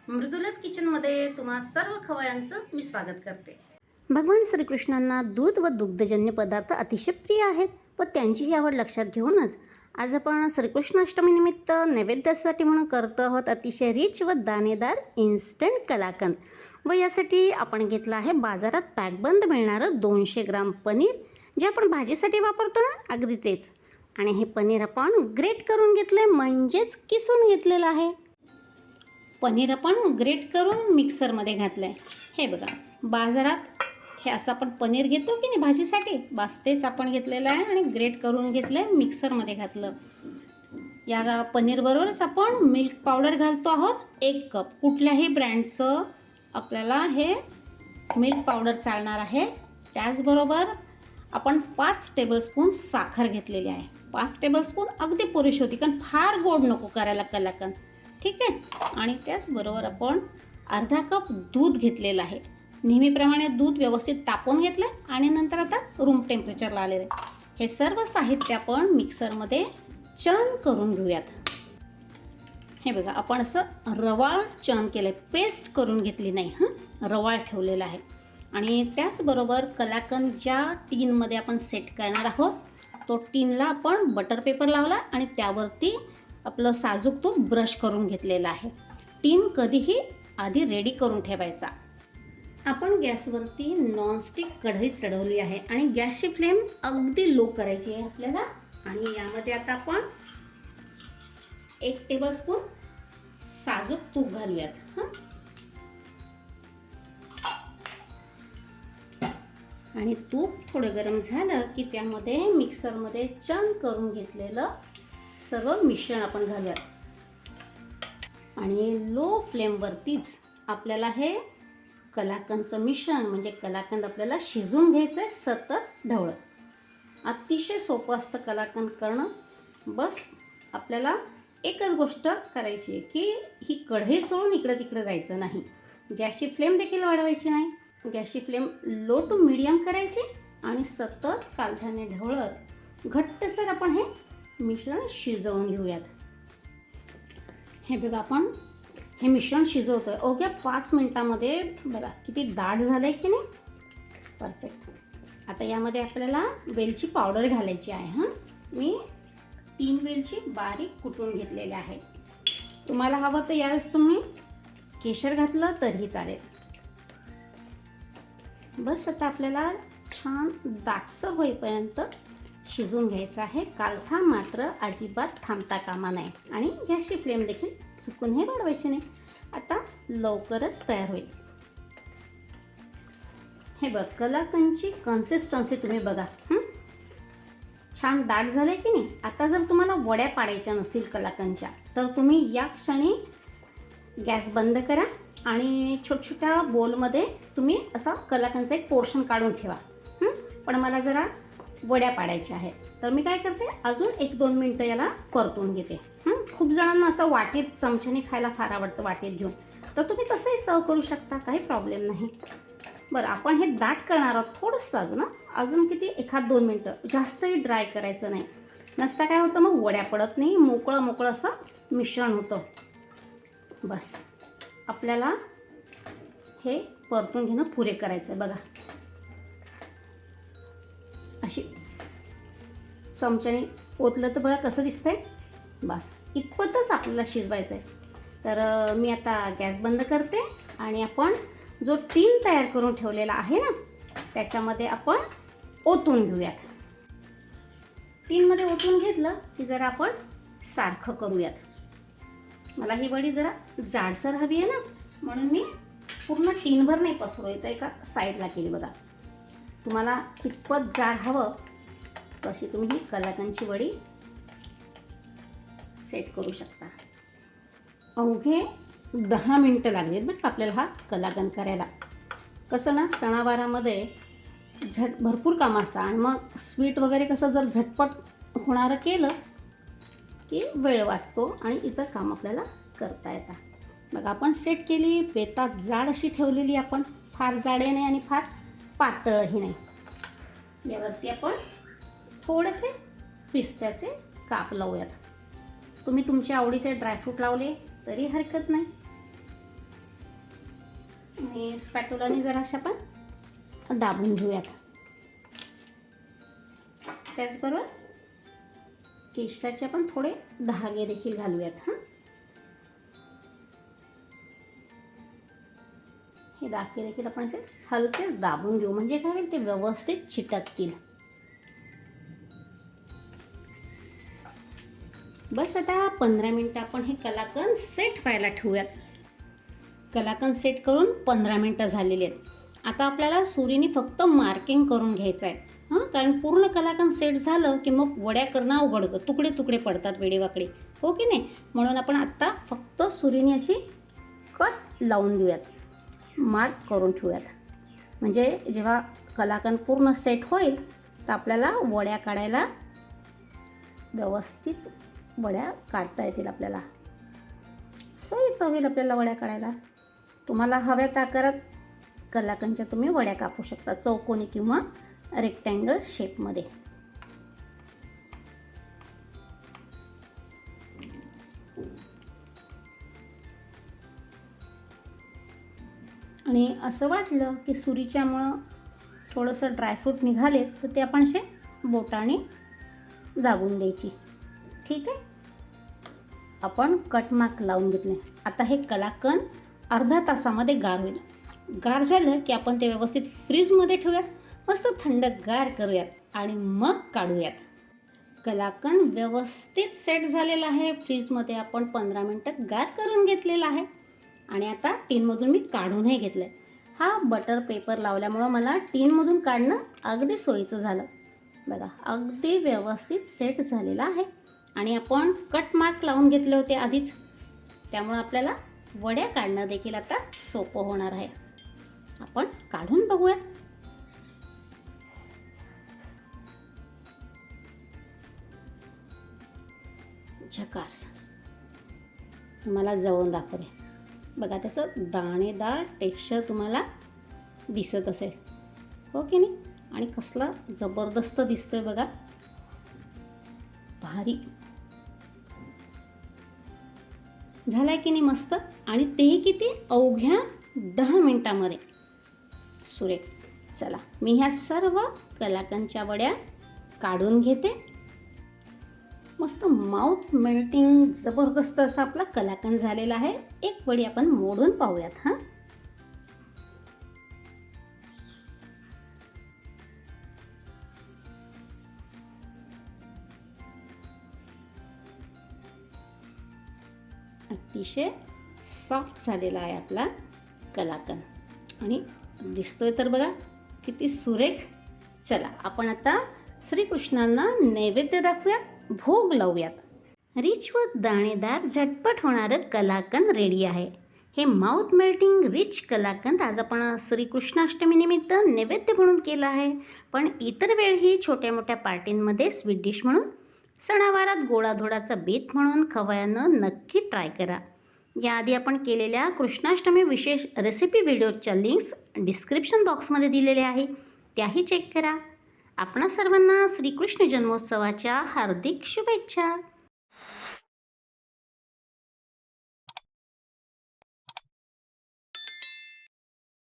मृदुलाच किचनमध्ये तुम्हा सर्व खवयांचं मी स्वागत करते. भगवान श्रीकृष्णांना दूध व दुग्धजन्य पदार्थ अतिशय प्रिय आहेत व त्यांची ही आवड लक्षात घेऊनच आज आपण श्रीकृष्णाष्टमीनिमित्त नैवेद्यासाठी म्हणून करतो आहोत अतिशय रिच व दाणेदार इन्स्टंट कलाकंद. व यासाठी आपण घेतलं आहे बाजारात पॅकबंद मिळणारं 200 ग्राम पनीर, जे आपण भाजीसाठी वापरतो ना, अगदी तेच. आणि हे पनीर आपण ग्रेट करून घेतलं आहे, म्हणजेच किसून घेतलेलं आहे. पनीर आपण ग्रेट करून मिक्सरमध्ये घातलं आहे. हे बघा, बाजारात हे असं आपण पनीर घेतो की नाही भाजीसाठी, बस तेच आपण घेतलेलं आहे आणि ग्रेट करून घेतलं आहे, मिक्सरमध्ये घातलं. या पनीरबरोबरच आपण मिल्क पावडर घालतो आहोत 1 कप. कुठल्याही ब्रँडचं आपल्याला हे मिल्क पावडर चालणार आहे. त्याचबरोबर आपण 5 टेबलस्पून साखर घेतलेली आहे. 5 टेबलस्पून अगदी पुरेशी होती, कारण फार गोड नको करायला कलाकंद, ठीक आहे. आणि त्याचबरोबर आपण अर्धा कप दूध घेतलेलं आहे. नेहमीप्रमाणे दूध व्यवस्थित तापवून घेतलं आहे आणि नंतर आता रूम टेम्परेचरला आलेलं आहे. हे सर्व साहित्य आपण मिक्सरमध्ये चर्न करून घेऊयात. हे बघा, आपण असं रवाळ चर्न केलं आहे, पेस्ट करून घेतली नाही, रवाळ ठेवलेलं आहे. आणि त्याचबरोबर कलाकंद ज्या टीनमध्ये आपण सेट करणार आहोत, तो टीनला आपण बटर पेपर लावला आणि त्यावरती आपलं साजूक तूप ब्रश करून घेतलेलं आहे. टीन कधीही आधी रेडी करून ठेवायचा. आपण गॅसवरती नॉनस्टिक कढई चढवली आहे आणि गॅसची फ्लेम अगदी लो करायची आहे आपल्याला. आणि यामध्ये आता आपण 1 टेबलस्पून साजूक तूप घालूयात. आणि तूप थोडं गरम झालं की त्यामध्ये मिक्सरमध्ये चर्न करून घेतलेलं सर्व मिश्रण आपण घालूयात. आणि लो फ्लेमवरतीच आपल्याला हे कलाकंदचं मिश्रण, म्हणजे कलाकंद आपल्याला शिजवून घ्यायचं आहे सतत ढवळत. अतिशय सोपं असतं कलाकंद करणं. बस आपल्याला एकच गोष्ट करायची आहे की ही कढई सोडून इकडं तिकडं जायचं नाही. गॅसची फ्लेम देखील वाढवायची नाही. गॅसची फ्लेम लो टू मीडियम करायची आणि सतत कालथ्याने ढवळत घट्टसर आपण हे मिश्रण शिजवून घेऊयात. हे बघा, आपण हे मिश्रण शिजवतो आहे अवघ्या 5 मिनटामध्ये. बघा किती दाट झालं आहे की नाही, परफेक्ट. आता यामध्ये आपल्याला वेलची पावडर घालायची आहे. मी 3 वेलची बारीक कुटून घेतलेले आहे. तुम्हाला हवं तर यावेळेस तुम्ही केशर घातलं तरीही चालेल. बस आता आपल्याला छान दाटसर होईपर्यंत शिजवून घ्यायचं आहे. कालथा मात्र अजिबात थांबता कामा नये आणि गॅसची फ्लेम देखील चुकून हे वाढवायची नाही. आता लवकरच तयार होईल. हे बघ, कलाकंदची कन्सिस्टन्सी तुम्ही बघा, छान दाट झालं आहे की नाही. आता जर तुम्हाला वड्या पाडायच्या नसतील कलाकंदच्या, तर तुम्ही या क्षणी गॅस बंद करा आणि छोट्या बोलमध्ये तुम्ही असा कलाकंदचा एक पोर्शन काढून ठेवा. पण मला जरा वड्या पाडायच्या आहेत, तर मी काय करते, अजून 1-2 मिनटं याला परतून घेते. खूप जणांना असं वाटीत चमच्याने खायला फार आवडतं, वाटीत घेऊन, तर तुम्ही तसंही सर्व करू शकता, काही प्रॉब्लेम नाही. बरं, आपण हे दाट करणार आहोत थोडंसं अजून किती 1-2 मिनटं, जास्तही ड्राय करायचं नाही. नसता काय होतं, मग वड्या पडत नाही, मोकळं असं मिश्रण होतं. बस आपल्याला हे परतून घेणं पुरे करायचं आहे. बघा, अशी चमच्याने ओतलं तर बघा कसं दिसतंय. बस इतपतच आपल्याला शिजवायचं आहे. तर मी आता गॅस बंद करते आणि आपण जो टीन तयार करून ठेवलेला आहे ना, त्याच्यामध्ये आपण ओतून घेऊयात. टीनमध्ये ओतून घेतलं की जरा आपण सारखं करूयात. मला ही वडी जरा जाडसर हवी आहे ना, म्हणून मी पूर्ण टीनभर नाही पसरवत, एका साईडला केली. बघा, तुम्हाला कितपत जाड हवं तशी तुम्ही ही कलाकंदची वडी सेट करू शकता. अवघे 10 मिनटं लागलेत बरं का आपल्याला हा कलाकंद करायला. कसं ना, सणावारामध्ये भरपूर कामं असतात आणि मग स्वीट वगैरे कसं जर झटपट होणारं केलं की वेळ वाचतो आणि इतर काम आपल्याला करता येतात. मग आपण सेट केली, बेतात जाड अशी ठेवलेली आपण, फार जाडे नाही आणि फार पातळही नाही. यावरती आपण थोडेसे पिस्त्याचे काप लावूयात. तुम्ही तुमच्या आवडीचे ड्रायफ्रूट लावले तरी हरकत नाही. आणि स्पॅटुलाने जराशा आपण दाबून घेऊयात. त्याचबरोबर केशराचे आपण थोडे धागे देखील घालूयात. हे धागे देखील आपण असे हलकेच दाबून घेऊ, म्हणजे काय होईल ते व्यवस्थित चिटकतील. बस आता 15 मिनटं आपण हे कलाकंद सेट व्हायला ठेवूयात. कलाकंद सेट करून 15 मिनटं झालेली आहेत. आता आपल्याला सुरीने फक्त मार्किंग करून घ्यायचं आहे. कारण पूर्ण कलाकंद सेट झालं की मग वड्या करणं अवघड होतं, तुकडे तुकडे पडतात वेडेवाकडे, हो की नाही. म्हणून आपण आत्ता फक्त सुरीने अशी कट लावून देऊयात, मार्क करून ठेवूयात. म्हणजे जेव्हा कलाकंद पूर्ण सेट होईल तर आपल्याला वड्या काढायला व्यवस्थित वड्या काढता येतील. आपल्याला सोयीचं होईल आपल्याला वड्या काढायला. तुम्हाला हव्यात आकारात कलाकंदच्या तुम्ही वड्या कापू शकता, चौकोनी किंवा रेक्टँगल शेपमध्ये. आणि असं वाटलं की सुरीच्यामुळं थोडंसं ड्रायफ्रूट निघाले तर ते आपण असे बोटाने दाबून द्यायची. ठीक आहे. आपण कट मार्क लावून घेतले. आता हे कलाकंद अर्धा तासामध्ये गार होईल. गार झालं की आपण ते व्यवस्थित फ्रीजमध्ये ठेवूयात, मस्त थंडगार करूयात आणि मग काढूयात. कलाकंद व्यवस्थित सेट झालेलं आहे. फ्रीजमध्ये आपण 15 मिनटं गार करून घेतलेलं आहे. आणि आता टीनमधून मी काढूनही घेतलं आहे. हा बटर पेपर लावल्यामुळं मला टीनमधून काढणं अगदी सोयीचं झालं. बघा, अगदी व्यवस्थित सेट झालेलं आहे. आणि आपण कट मार्क लावून घेतले होते आधीच, त्यामुळं आपल्याला वड्या काढणं देखील आता सोपं होणार आहे. आपण काढून बघूया. झकास. तुम्हाला जवळून दाखवते. बघा, त्याचं दाणेदार टेक्स्चर तुम्हाला दिसत असेल, हो की नाही. आणि कसला जबरदस्त दिसतोय बघा, भारी झालाय की नाही मस्त. आणि तेही किती, अवघ्या 10 मिनिटामध्ये. सुरेख. चला, मी ह्या सर्व कलाकंदच्या वड्या काढून घेते. मस्त माउथ मेल्टिंग जबरदस्त असा आपला कलाकंद झालेला आहे. एक वडी आपण मोडून पाहूयात. अतिशय सॉफ्ट झालेला आहे आपला कलाकंद आणि दिसतोय तर बघा किती सुरेख. चला, आपण आता श्रीकृष्णांना नैवेद्य दाखवूयात, भोग लावूयात. रिच व दाणेदार झटपट होणारं कलाकंद रेडी आहे. हे माउथ मेल्टिंग रिच कलाकंद आज आपण श्रीकृष्णाष्टमीनिमित्त नैवेद्य म्हणून केलं आहे. पण इतर वेळही छोट्या मोठ्या पार्टींमध्ये स्वीट डिश म्हणून, सणावारात गोडाधोडाचा बेत म्हणून खवय्यांनं नक्की ट्राय करा. याआधी आपण केलेल्या कृष्णाष्टमी विशेष रेसिपी व्हिडिओच्या लिंक्स डिस्क्रिप्शन बॉक्समध्ये दिलेले आहे, त्याही चेक करा. आपणा सर्वांना श्रीकृष्ण जन्मोत्सवाच्या हार्दिक शुभेच्छा.